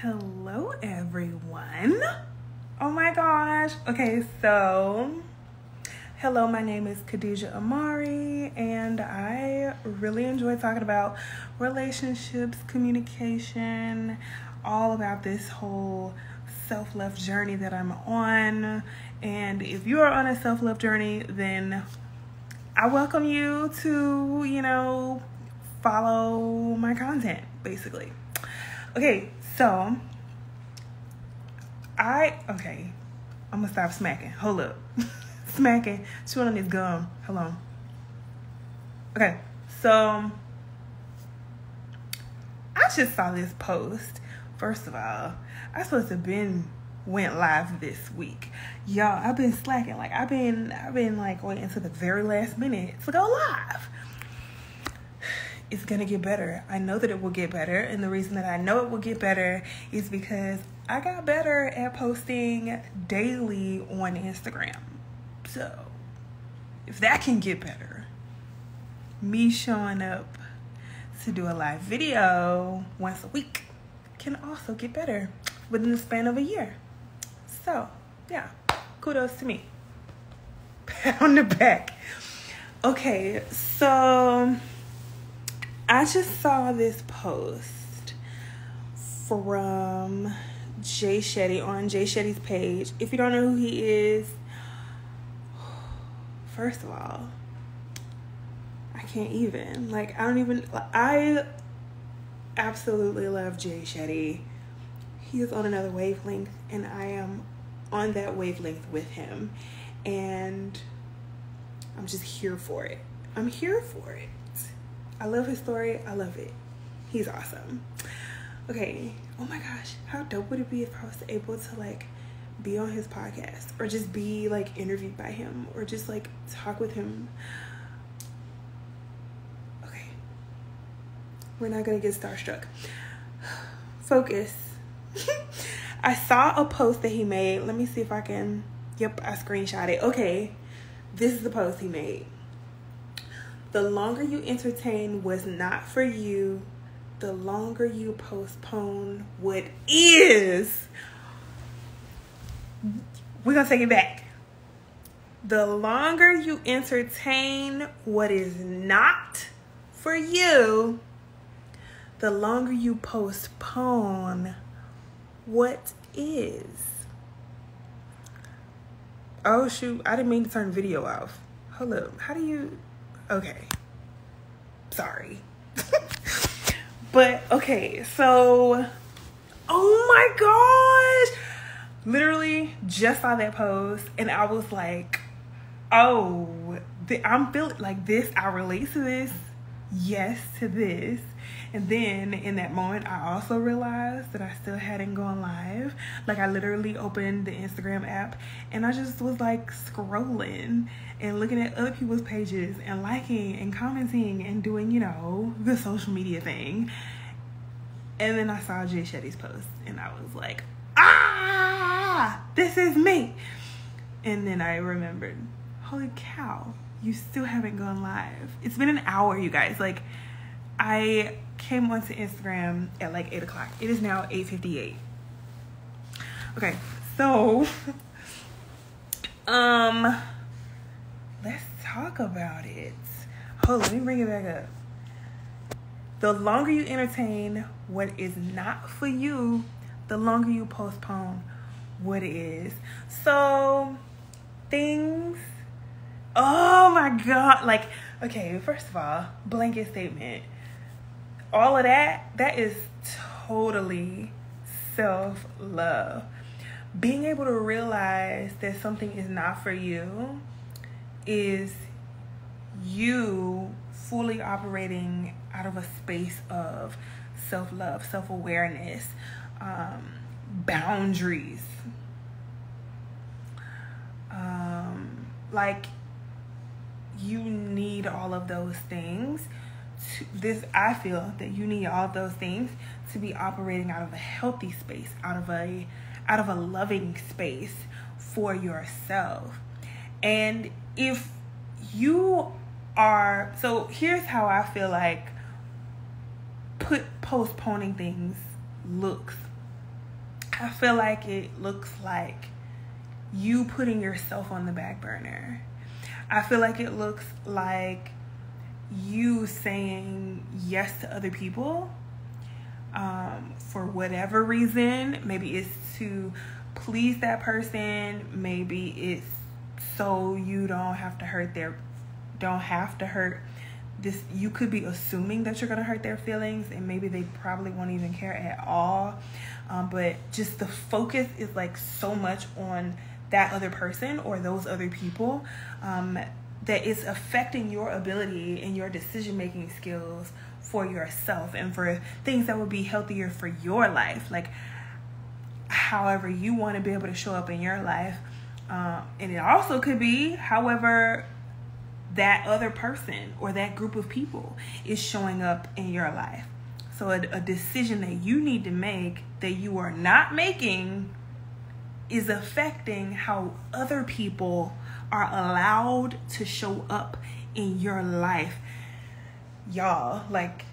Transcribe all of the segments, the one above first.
Hello, everyone. Oh my gosh. Okay, so hello, my name is Kahdija Imari, and I really enjoy talking about relationships, communication, all about this whole self-love journey that I'm on. And if you are on a self-love journey, then I welcome you to, follow my content, basically. Okay, so I'm gonna stop smacking. Hold up. Smacking, chewing on this gum. Hold on. Okay, so I just saw this post. First of all, I supposed to went live this week. Y'all, I've been slacking. Like I've been waiting to the very last minute to go live. It's gonna get better. I know that it will get better, and the reason that I know it will get better is because I got better at posting daily on Instagram. So if that can get better, me showing up to do a live video once a week can also get better within the span of a year. So yeah, kudos to me. Pat on the back. Okay, so I just saw this post from Jay Shetty on Jay Shetty's page. If you don't know who he is, first of all, I can't even. I absolutely love Jay Shetty. He is on another wavelength, and I am on that wavelength with him. And I'm just here for it. I'm here for it. I love his story. I love it. He's awesome. Okay. Oh my gosh. How dope would it be if I was able to be on his podcast, or just be interviewed by him, or just talk with him? Okay. We're not going to get starstruck. Focus. I saw a post that he made. Let me see if I can. Yep, I screenshot it. Okay. This is the post he made. The longer you entertain what's not for you, the longer you postpone what is. We're going to take it back. The longer you entertain what is not for you, the longer you postpone what is. Oh, shoot. I didn't mean to turn the video off. Hold up. How do you... Okay. Sorry. But, okay, so, oh my gosh. Literally just saw that post, and I was like, oh, I'm feeling like this. I relate to this. Yes, to this. And then in that moment, I also realized that I still hadn't gone live. I literally opened the Instagram app, and I just was scrolling and looking at other people's pages and liking and commenting and doing, the social media thing. And then I saw Jay Shetty's post, and I was like, this is me. And then I remembered, holy cow, you still haven't gone live. It's been an hour, you guys. I came onto Instagram at 8 o'clock. It is now 8:58. Okay, so let's talk about it. Hold on, let me bring it back up. The longer you entertain what is not for you, the longer you postpone what is. So things, oh my God, okay, first of all, blanket statement. All of that is totally self-love. Being able to realize that something is not for you is you fully operating out of a space of self-love, self-awareness, boundaries. You need all of those things. I feel that you need all of those things to be operating out of a healthy space, out of a loving space for yourself. And if you are, so here's how I feel postponing things looks I feel like it looks like you putting yourself on the back burner. I feel like it looks like you saying yes to other people for whatever reason. Maybe it's to please that person. Maybe it's so you don't have to hurt this. You could be assuming that you're going to hurt their feelings, and maybe they probably won't even care at all. But just the focus is like so much on that other person or those other people that it's affecting your ability and your decision-making skills for yourself and for things that would be healthier for your life. Like, however you want to be able to show up in your life. And it also could be however that other person or that group of people is showing up in your life. So a decision that you need to make that you are not making is affecting how other people are allowed to show up in your life. Y'all, like,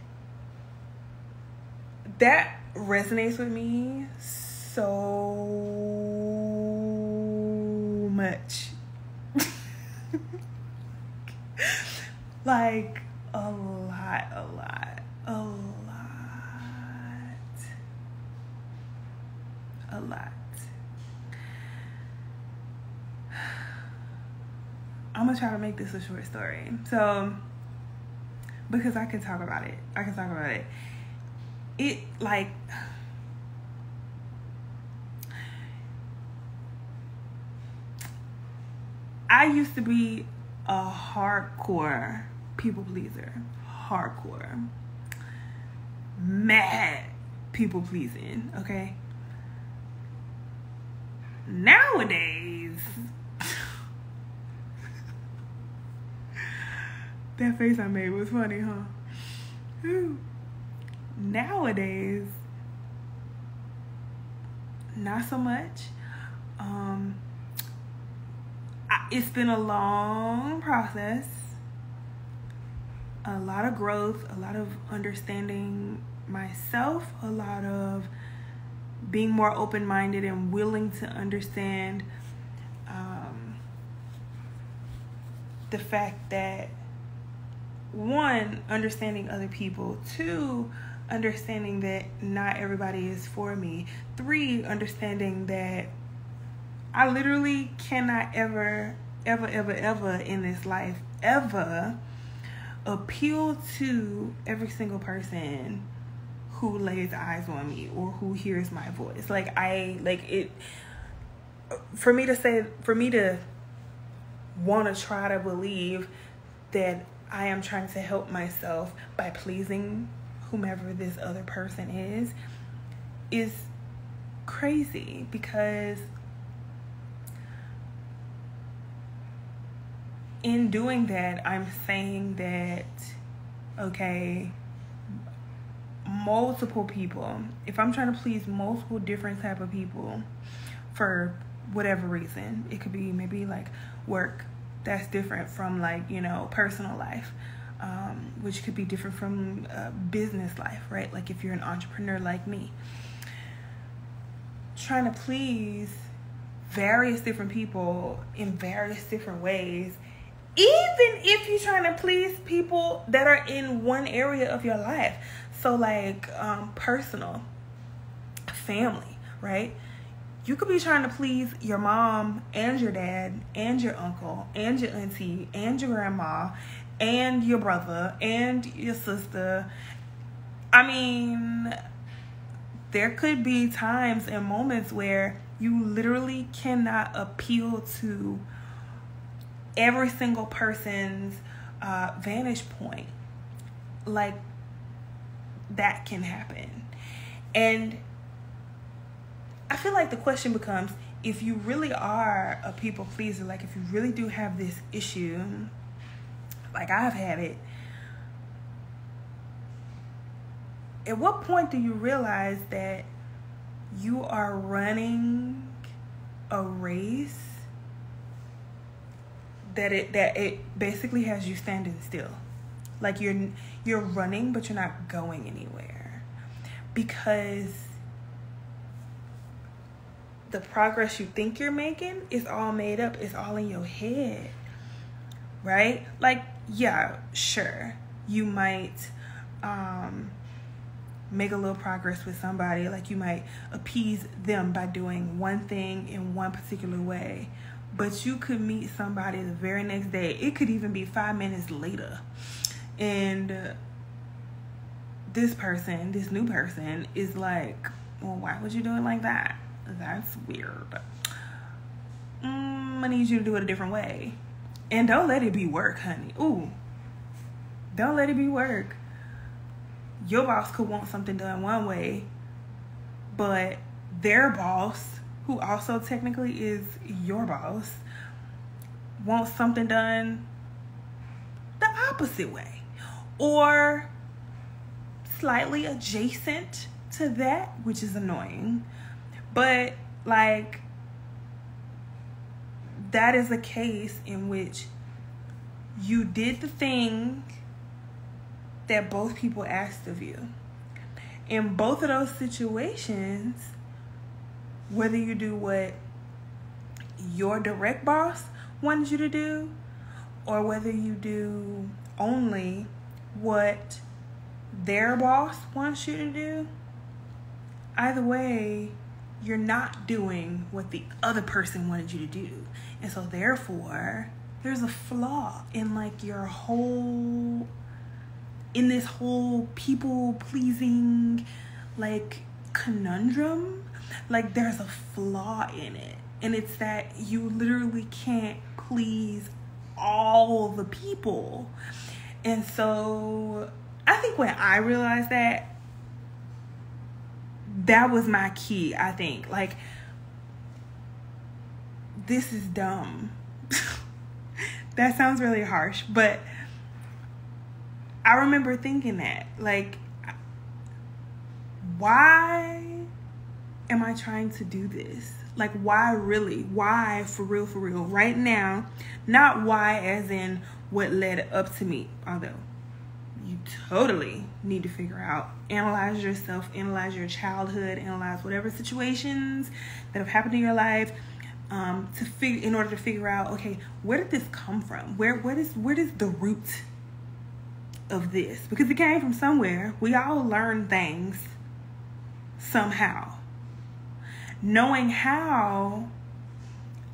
that resonates with me so much. Like, a lot. I'm gonna try to make this a short story. So, because I can talk about it. It, like, I used to be a hardcore people pleaser. Hardcore. Mad people pleasing, okay? Nowadays, that face I made was funny, huh? Whew. Nowadays, not so much. It's been a long process, a lot of growth, a lot of understanding myself, a lot of being more open-minded and willing to understand the fact that, one, understanding other people, two, understanding that not everybody is for me, three, understanding that I literally cannot ever in this life ever appeal to every single person who lays eyes on me or who hears my voice. For me to want to try to believe that I am trying to help myself by pleasing whomever this other person is crazy, because in doing that, I'm saying that, okay, multiple people, if I'm trying to please multiple different type of people for whatever reason, it could be maybe like work, that's different from, like, you know, personal life, which could be different from business life, right? Like if you're an entrepreneur like me, trying to please various different people in various different ways, even if you're trying to please people that are in one area of your life. So like personal, family, right? You could be trying to please your mom and your dad and your uncle and your auntie and your grandma and your brother and your sister. I mean, there could be times and moments where you literally cannot appeal to every single person's vantage point. Like, that can happen. And I feel like the question becomes, if you really are a people pleaser, like if you really do have this issue, like I've had it, at what point do you realize that you are running a race that it basically has you standing still? Like you're running, but you're not going anywhere. Because the progress you think you're making is all made up. It's all in your head, right? Like, yeah, sure, you might make a little progress with somebody. Like, you might appease them by doing one thing in one particular way, but you could meet somebody the very next day. It could even be 5 minutes later, and this new person is like, well, why would you do it like that? That's weird. I need you to do it a different way. And don't let it be work, honey. Ooh, don't let it be work. Your boss could want something done one way, but their boss, who also technically is your boss, wants something done the opposite way, or slightly adjacent to that, which is annoying. But like, that is a case in which you did the thing that both people asked of you. In both of those situations, whether you do what your direct boss wanted you to do, or whether you do only what their boss wants you to do, either way, you're not doing what the other person wanted you to do. And so therefore, there's a flaw in like your whole, in this whole people pleasing like conundrum. Like, there's a flaw in it, and it's that you literally can't please all the people. And so I think when I realized that was my key. I think, like, this is dumb. That sounds really harsh, but I remember thinking that, like, why am I trying to do this? Like, why really? Why for real, right now? Not why as in what led up to me, although you totally need to figure out, analyze yourself, analyze your childhood, analyze whatever situations that have happened in your life, in order to figure out, okay, where did this come from? Where is the root of this? Because it came from somewhere. We all learn things somehow. Knowing how,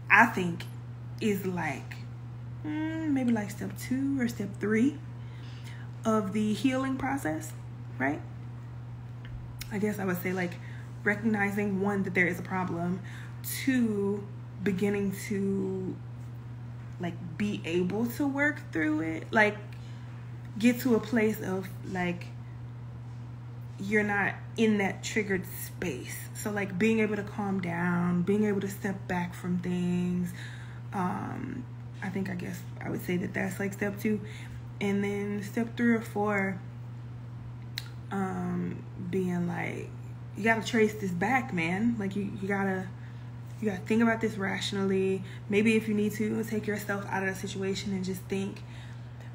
I think, is like maybe like step 2 or step 3 of the healing process, right? I guess I would say, like, recognizing, 1, that there is a problem, 2, beginning to like be able to work through it, like get to a place of like you're not in that triggered space. So like being able to calm down, being able to step back from things. I guess I would say that that's like step 2. And then step 3 or 4, being like, you gotta trace this back, man. Like you gotta think about this rationally. Maybe if you need to, take yourself out of the situation and just think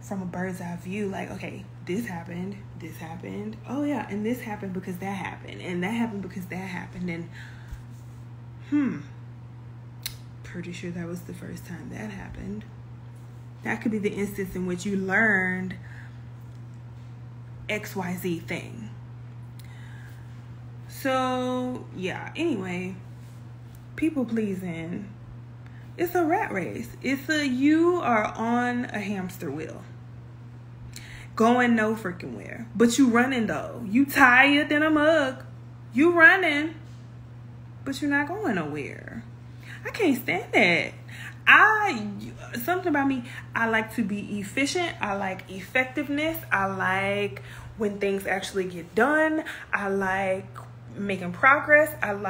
from a bird's eye view. Like, okay, this happened. Oh yeah, and this happened because that happened, and that happened because that happened. And pretty sure that was the first time that happened. That could be the instance in which you learned XYZ thing. So yeah, anyway, people pleasing, it's a rat race. You are on a hamster wheel, going no freaking where. But you running though. You tired than a mug. You running, but you're not going nowhere. I can't stand that. Something about me, I like to be efficient. I like effectiveness. I like when things actually get done. I like making progress. I'm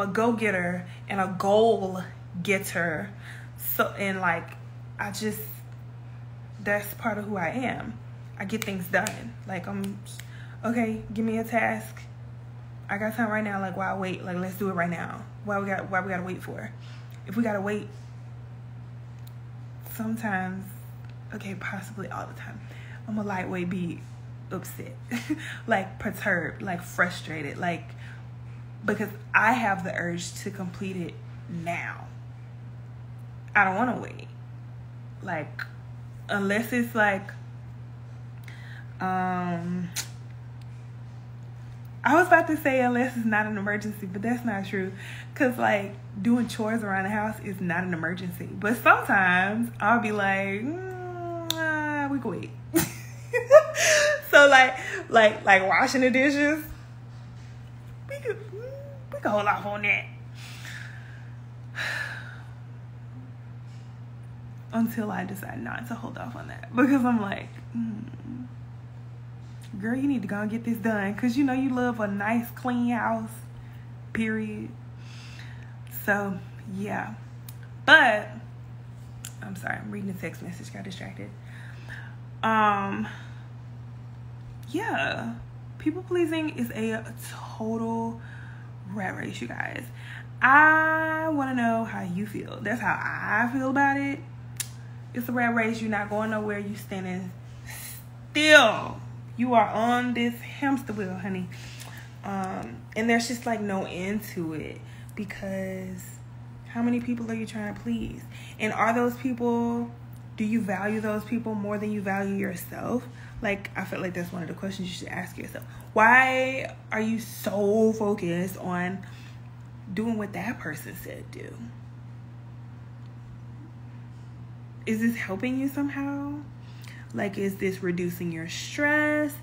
a go-getter and a goal-getter. So, and like, that's part of who I am. I get things done. Like, okay, give me a task. I got time right now. Like, why wait? Like, let's do it right now. Why we gotta wait for? If we gotta wait, sometimes, okay, possibly all the time, I'm a lightweight be upset, like perturbed, like frustrated, like because I have the urge to complete it now. I don't want to wait. Like, unless it's like, I was about to say unless it's not an emergency, but that's not true. Because, like, doing chores around the house is not an emergency. But sometimes I'll be like, we can wait. So, like washing the dishes, we could hold off on that. Until I decide not to hold off on that. Because I'm like, girl, you need to go and get this done. Because you know you love a nice, clean house. Period. So, yeah. But, I'm sorry. I'm reading a text message. Got distracted. Yeah. People pleasing is a total rat race, you guys. I want to know how you feel. That's how I feel about it. It's a rat race. You're not going nowhere. You standing still. You are on this hamster wheel, honey. And there's just like no end to it, because how many people are you trying to please? And are those people, do you value those people more than you value yourself? Like, I feel like that's one of the questions you should ask yourself. Why are you so focused on doing what that person said do? Is this helping you somehow? Like, is this reducing your stress?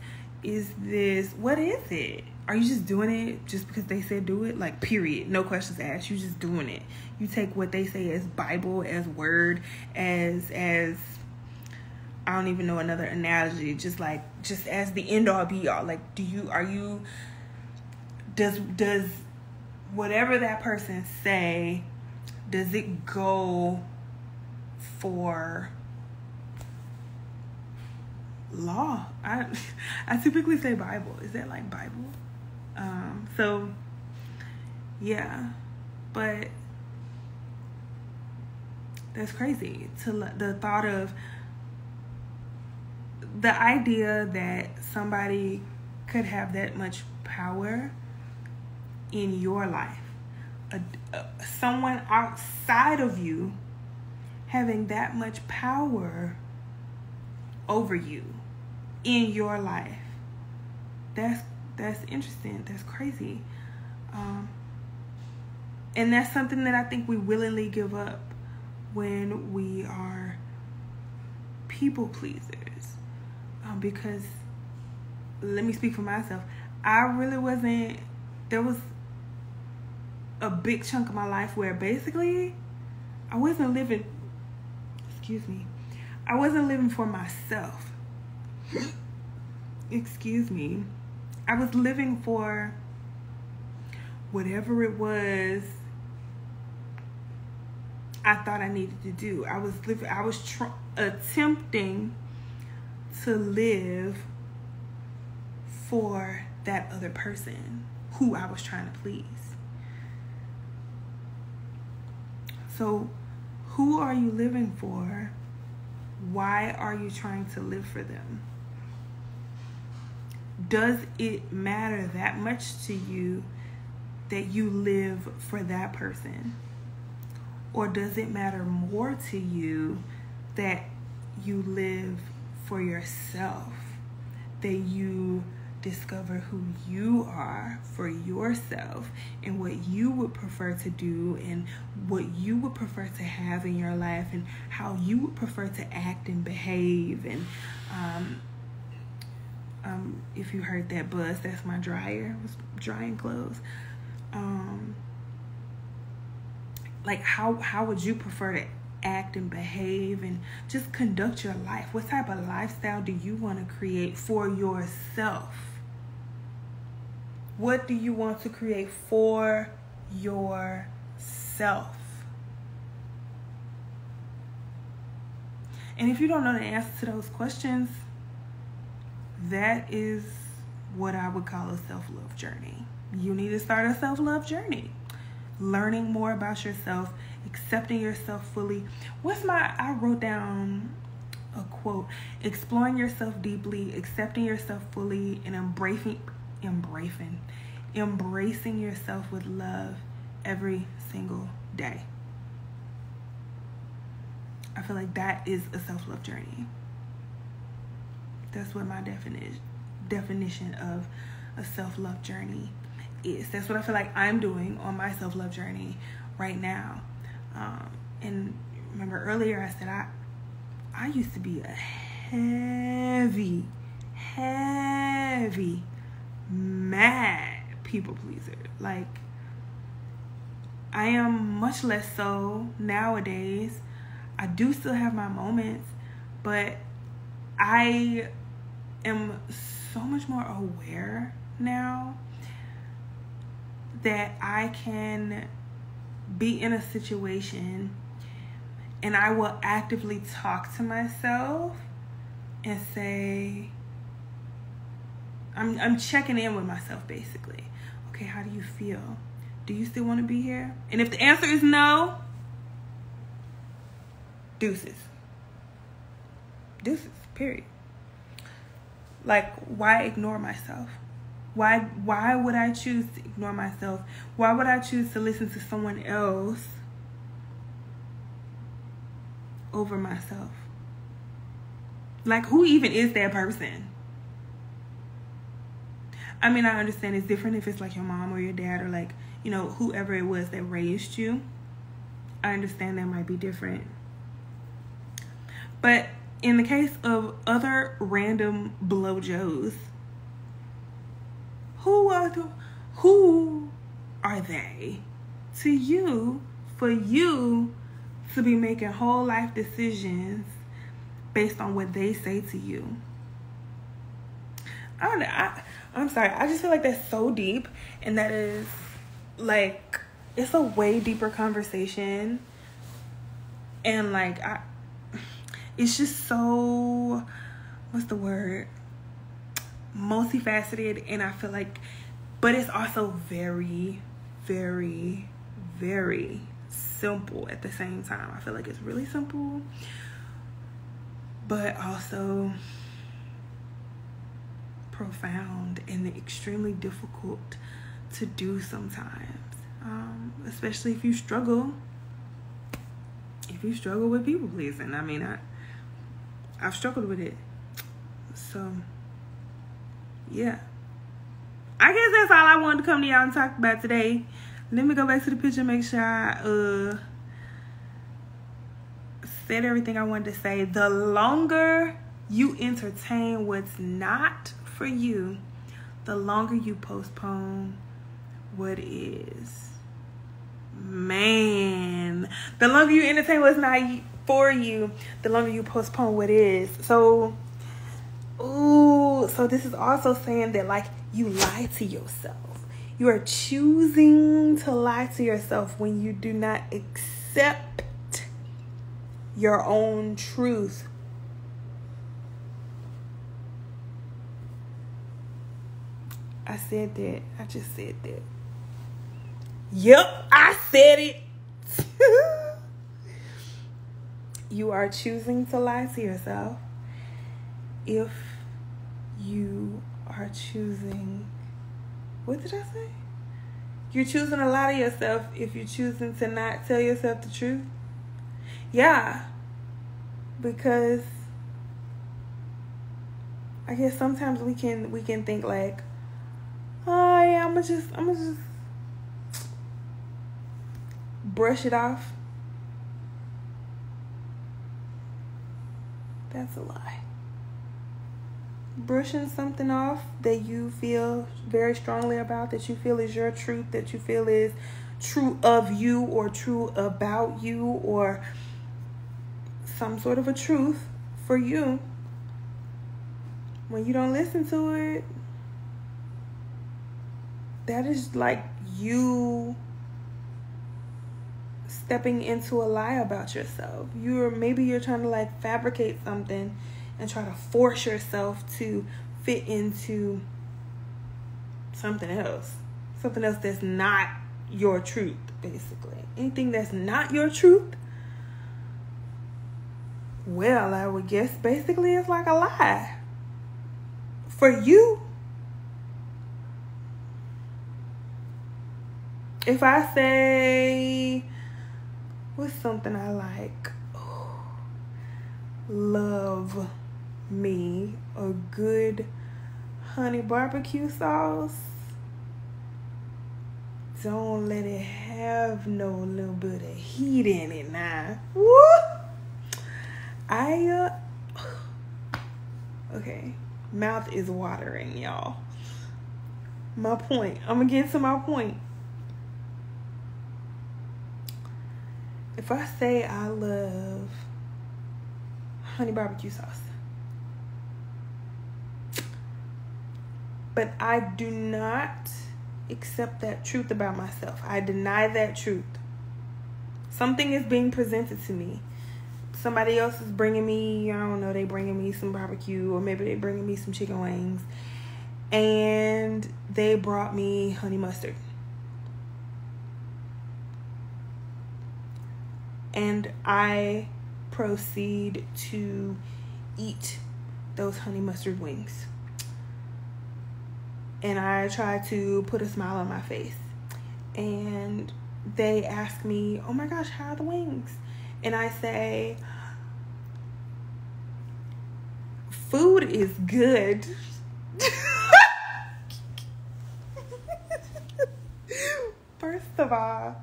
What is it? Are you just doing it just because they said do it? Like, period. No questions asked. You just doing it. You take what they say as Bible, as word, as I don't even know another analogy. Just as the end all be all. Like, does whatever that person say, does it go for law? I typically say Bible. Is that like Bible? So yeah, but that's crazy. The thought of the idea that somebody could have that much power in your life, someone outside of you having that much power over you in your life. That's interesting. That's crazy. And that's something that I think we willingly give up when we are people pleasers. Because, let me speak for myself, I really wasn't, there was a big chunk of my life where basically I wasn't living for myself. I was living for whatever it was I thought I needed to do. I was attempting to live for that other person who I was trying to please. So, who are you living for? Why are you trying to live for them? Does it matter that much to you that you live for that person? Or does it matter more to you that you live for yourself? That you discover who you are for yourself and what you would prefer to do and what you would prefer to have in your life and how you would prefer to act and behave. And if you heard that buzz, that's my dryer. I was drying clothes. Like, how would you prefer to act and behave and just conduct your life? What type of lifestyle do you want to create for yourself? What do you want to create for yourself? And if you don't know the answer to those questions, that is what I would call a self-love journey. You need to start a self-love journey. Learning more about yourself, accepting yourself fully. I wrote down a quote: exploring yourself deeply, accepting yourself fully, and embracing embracing yourself with love every single day. I feel like that is a self-love journey. That's what my definition of a self-love journey is. That's what I feel like I'm doing on my self-love journey right now. And remember earlier I said I used to be a heavy mad people pleaser. Like, I am much less so nowadays. I do still have my moments, but I am so much more aware now that I can be in a situation and I will actively talk to myself and say, I'm checking in with myself basically. Okay, how do you feel? Do you still want to be here? And if the answer is no, deuces, period. Like, why ignore myself? Why would I choose to ignore myself? Why would I choose to listen to someone else over myself? Like, who even is that person? I mean, I understand it's different if it's like your mom or your dad or like, you know, whoever it was that raised you. I understand that might be different. But in the case of other random blowjos, who are they to you for you to be making whole life decisions based on what they say to you? I'm sorry. I just feel like that's so deep, and that is like, it's a way deeper conversation, and like it's just so, what's the word? Multifaceted, and I feel like, but it's also very, very, very simple at the same time. I feel like it's really simple, but also profound and extremely difficult to do sometimes, especially if you struggle with people pleasing. I mean, I've struggled with it, so yeah, I guess that's all I wanted to come to y'all and talk about today. Let me go back to the picture and make sure I said everything I wanted to say. The longer you entertain what's not for you, the longer you postpone what is. Man, the longer you entertain what's not for you, the longer you postpone what is. So this is also saying that, like, you lie to yourself. You are choosing to lie to yourself when you do not accept your own truth. I said that. I just said that. Yep, I said it. You are choosing to lie to yourself if you are choosing... What did I say? You're choosing to lie to yourself if you're choosing to not tell yourself the truth. Yeah. Because I guess sometimes we can think like, oh yeah, I'm gonna just brush it off. That's a lie. Brushing something off that you feel very strongly about, that you feel is your truth, that you feel is true of you or true about you, or some sort of a truth for you, when you don't listen to it, that is like you stepping into a lie about yourself. Maybe you're trying to like fabricate something and try to force yourself to fit into something else that's not your truth, basically. Anything that's not your truth, well, I would guess basically it's like a lie for you. If I say, what's something I like? Oh, love me a good honey barbecue sauce. Don't let it have no little bit of heat in it now. Woo! Okay, mouth is watering, y'all. My point. I'm gonna get to my point. If I say I love honey barbecue sauce, but I do not accept that truth about myself, I deny that truth. Something is being presented to me. Somebody else is bringing me, I don't know, they bringing me some barbecue, or maybe they bringing me some chicken wings, and they brought me honey mustard. And I proceed to eat those honey mustard wings. And I try to put a smile on my face. And they ask me, oh my gosh, how are the wings? And I say, food is good. First of all,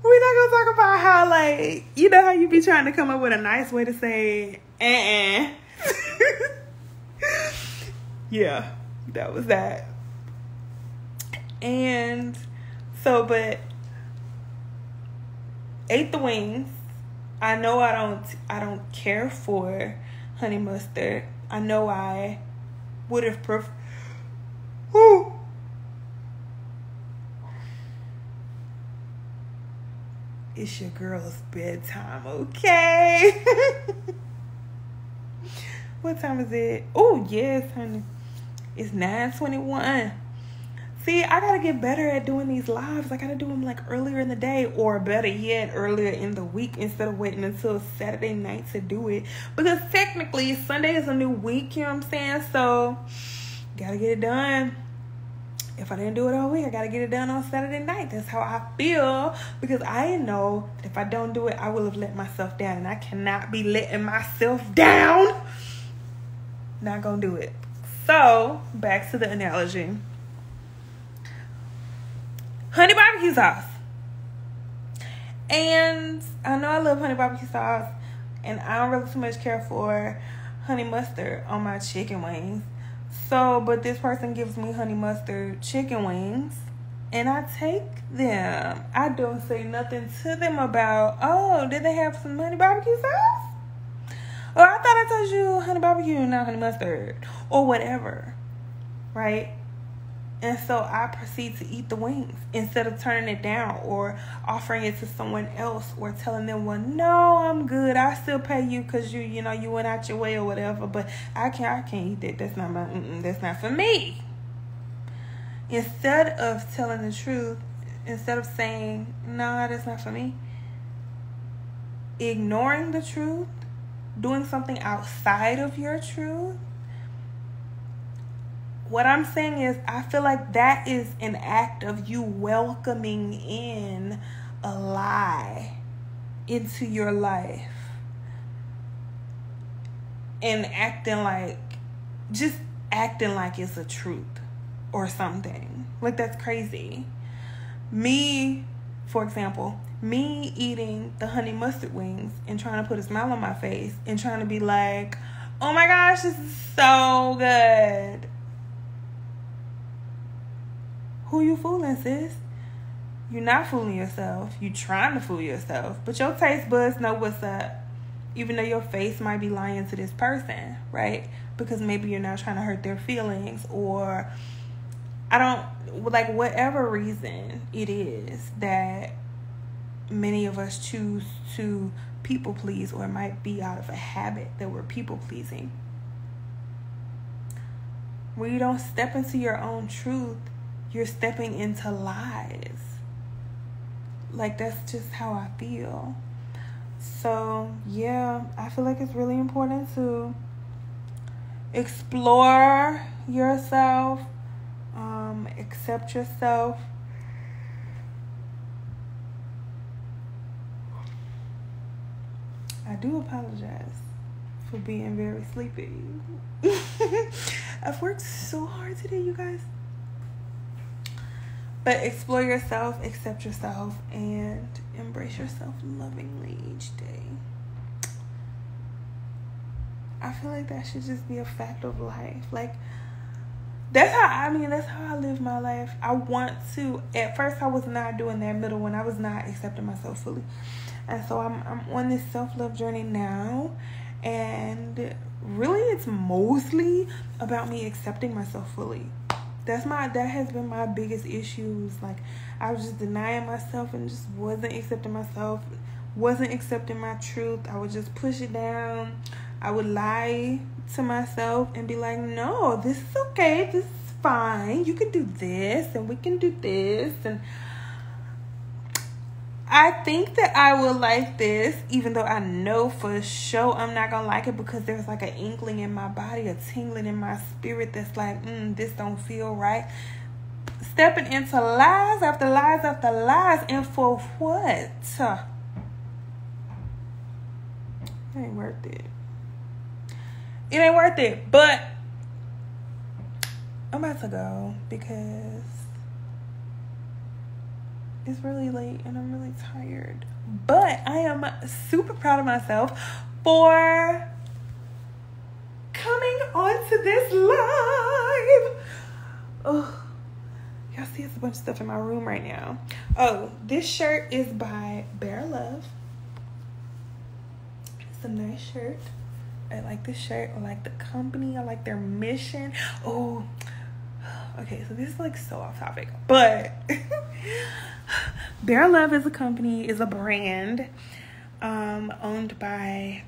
we're not gonna talk about how, like, you know how you be trying to come up with a nice way to say yeah, that was that. And so, but ate the wings. I know I don't care for honey mustard. I know I would have preferred. It's your girl's bedtime, okay? What time is it? Oh, yes, honey. It's 9:21. See, I gotta get better at doing these lives. I gotta do them like earlier in the day, or better yet, earlier in the week, instead of waiting until Saturday night to do it. Because technically, Sunday is a new week, you know what I'm saying? So, gotta get it done. If I didn't do it all week, I gotta get it done on Saturday night. That's how I feel. Because I know that if I don't do it, I will have let myself down. And I cannot be letting myself down. Not gonna do it. So, back to the analogy. Honey barbecue sauce. And I know I love honey barbecue sauce. And I don't really too much care for honey mustard on my chicken wings. So, but this person gives me honey mustard chicken wings, and I take them. I don't say nothing to them about, oh, did they have some honey barbecue sauce? Or I thought I told you honey barbecue and not honey mustard, or whatever, right? And so I proceed to eat the wings instead of turning it down or offering it to someone else or telling them, well, no, I'm good. I still pay you because you went out your way or whatever. But I can't eat that. That's not that's not for me. Instead of telling the truth, instead of saying, no, that's not for me, ignoring the truth, doing something outside of your truth. What I'm saying is, I feel like that is an act of you welcoming in a lie into your life. And acting like it's a truth or something. Like, that's crazy. Me, for example, me eating the honey mustard wings and trying to put a smile on my face and trying to be like, oh my gosh, this is so good. Who you fooling, sis? You're not fooling yourself. You're trying to fool yourself. But your taste buds know what's up. Even though your face might be lying to this person, right? Because maybe you're not trying to hurt their feelings, or whatever reason it is that many of us choose to people please, or it might be out of a habit that we're people pleasing. When you don't step into your own truth, you're stepping into lies. Like, that's just how I feel. So, yeah, I feel like it's really important to explore yourself, accept yourself, do apologize for being very sleepy. I've worked so hard today, you guys. But explore yourself, accept yourself, and embrace yourself lovingly each day. I feel like that should just be a fact of life. Like, that's how I live my life. I want to. At first, I was not doing that middle one. I was not accepting myself fully. And so I'm on this self-love journey now. And really, it's mostly about me accepting myself fully. That has been my biggest issues. Like, I was just denying myself and just wasn't accepting myself. Wasn't accepting my truth. I would just push it down. I would lie to myself and be like, no, this is okay. This is fine. You can do this and we can do this. And I think that I will like this, even though I know for sure I'm not going to like it, because there's like an inkling in my body, a tingling in my spirit that's like, this don't feel right. Stepping into lies after lies after lies. And for what? It ain't worth it. It ain't worth it. But I'm about to go because it's really late and I'm really tired. But I am super proud of myself for coming onto this live. Oh, y'all see it's a bunch of stuff in my room right now. Oh, this shirt is by Bare Love. It's a nice shirt. I like this shirt. I like the company. I like their mission. Oh, okay. So this is like so off topic, but Bare Love is a company, is a brand, co-owned by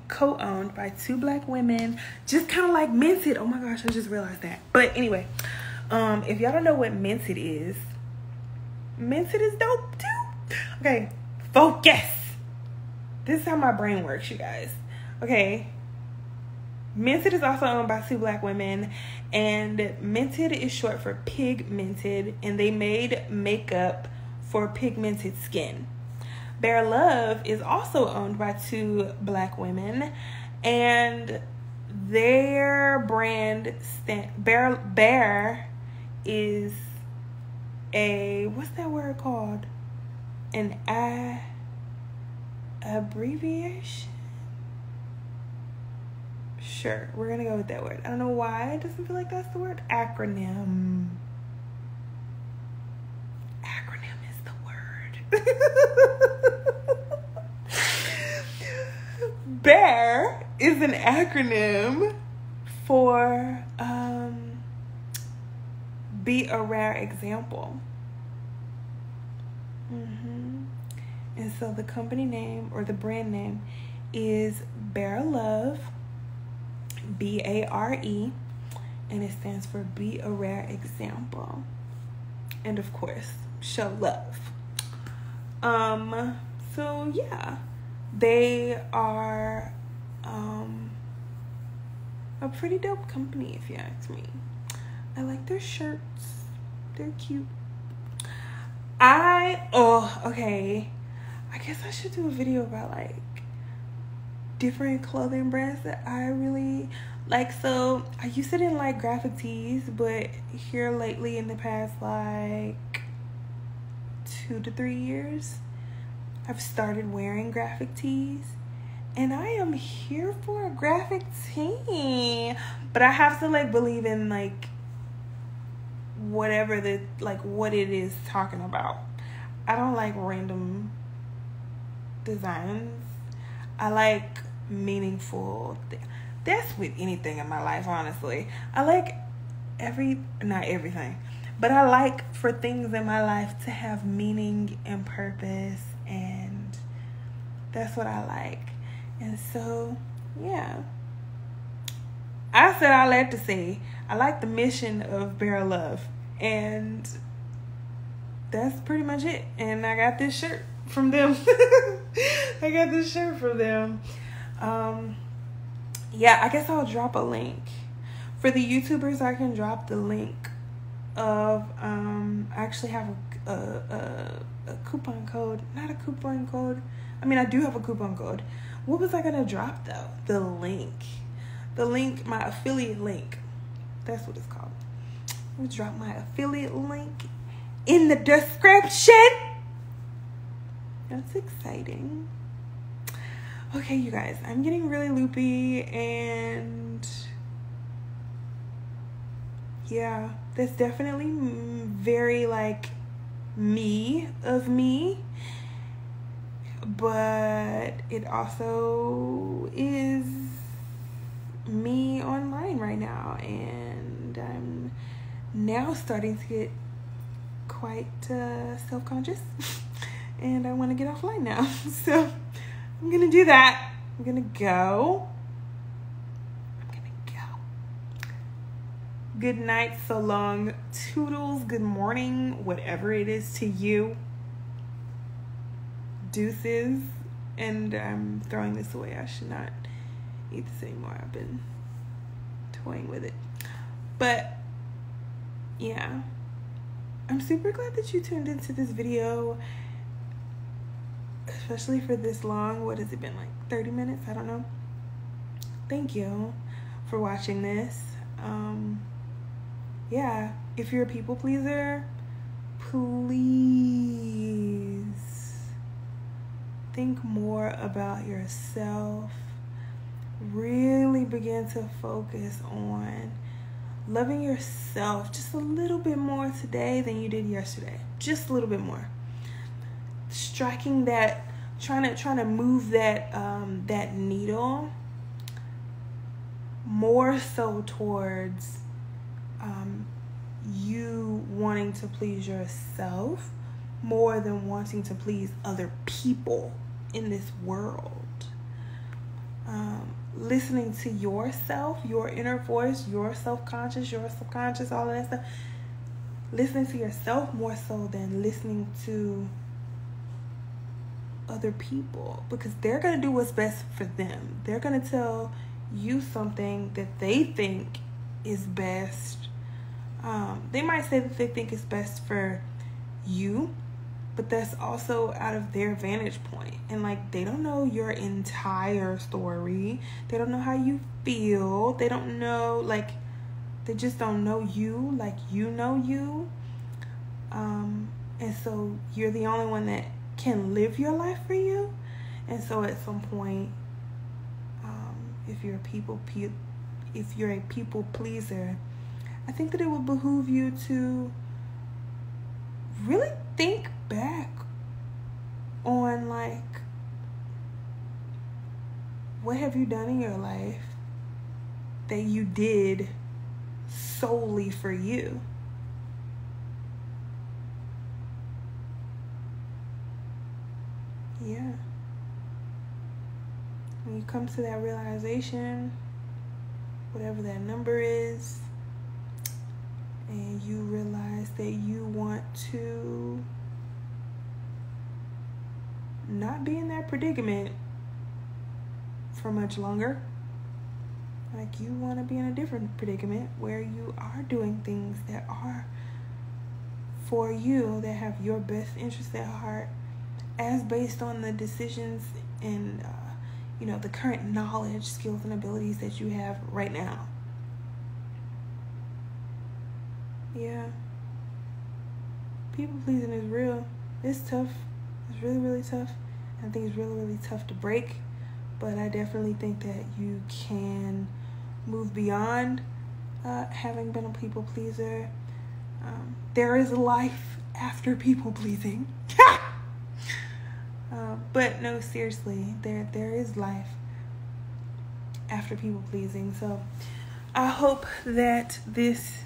two Black women, just kind of like Minted. Oh my gosh, I just realized that. But anyway, if y'all don't know what Minted is dope too. Okay, focus. This is how my brain works, you guys. Okay. Minted is also owned by two Black women, and Minted is short for pigmented, and they made makeup for pigmented skin. Bare Love is also owned by two Black women, and their brand Bare is a, what's that word called? An abbreviation? Sure, we're gonna go with that word. I don't know why it doesn't feel like that's the word. Acronym. Acronym is the word. Bare is an acronym for be a rare example. And so the company name or the brand name is Bare Love. BARE, and it stands for Be a Rare Example, and of course show love. So yeah, they are a pretty dope company if you ask me. I like their shirts, they're cute. Okay, I guess I should do a video about like different clothing brands that I really like. So I used to didn't like graphic tees, but here lately in the past like 2 to 3 years, I've started wearing graphic tees, and I am here for a graphic tee. But I have to like believe in like whatever the like what it is talking about. I don't like random designs. I like meaningful. That's with anything in my life, honestly. I like not everything, but I like for things in my life to have meaning and purpose, and that's what I like. And so, yeah. I said all that to say I like the mission of Bare Love, and that's pretty much it. And I got this shirt from them. Yeah, I guess I'll drop a link for the YouTubers. I can drop the link of I actually have a coupon code. Not a coupon code. I mean, I do have a coupon code. What was I gonna drop though? The link, my affiliate link. That's what it's called. I'm gonna drop my affiliate link in the description. That's exciting. Okay, you guys, I'm getting really loopy, and yeah, that's definitely very like me, but it also is me online right now, and I'm now starting to get quite self-conscious and I want to get offline now. So I'm gonna do that. I'm gonna go. Good night, so long, toodles, good morning, whatever it is to you. Deuces. And I'm throwing this away. I should not eat this anymore. I've been toying with it. But yeah, I'm super glad that you tuned into this video, especially for this long. What has it been, like 30 minutes? I don't know. Thank you for watching this. Yeah, if you're a people pleaser, please think more about yourself. Really begin to focus on loving yourself just a little bit more today than you did yesterday. Just a little bit more. Striking that, trying to move that that needle more so towards you wanting to please yourself more than wanting to please other people in this world. Listening to yourself, your inner voice, your self-conscious, your subconscious, all of that stuff. Listening to yourself more so than listening to other people, because they're going to do what's best for them. They're going to tell you something that they think is best. They might say that they think it's best for you, but that's also out of their vantage point. And like, they don't know your entire story. They don't know how you feel. They don't know, like, they just don't know you like you know you. And so you're the only one that can live your life for you. And so at some point, if you're a people pleaser, I think that it would behoove you to really think back on, like, what have you done in your life that you did solely for you? Yeah. When you come to that realization, whatever that number is, and you realize that you want to not be in that predicament for much longer. Like, you want to be in a different predicament where you are doing things that are for you, that have your best interest at heart, as based on the decisions and the current knowledge, skills, and abilities that you have right now. Yeah. People pleasing is real. It's tough. It's really, really tough. I think it's really, really tough to break. But I definitely think that you can move beyond having been a people pleaser. There is life after people pleasing. But no, seriously, there is life after people pleasing. So I hope that this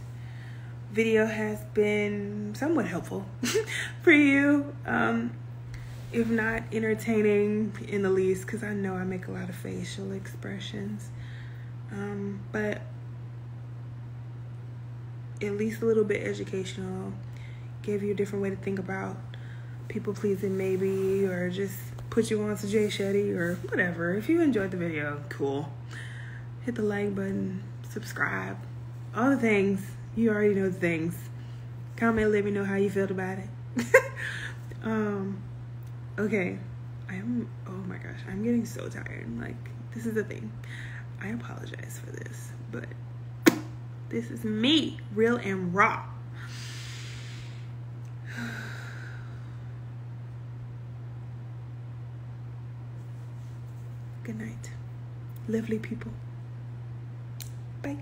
video has been somewhat helpful for you, if not entertaining in the least, because I know I make a lot of facial expressions, but at least a little bit educational, gave you a different way to think about people pleasing maybe, or just put you on to Jay Shetty or whatever. If you enjoyed the video, cool. Hit the like button, subscribe, all the things. You already know the things. Comment, let me know how you felt about it. Okay. Oh my gosh, I'm getting so tired. Like, this is the thing. I apologize for this, but this is me, real and raw. Good night, lovely people. Bye.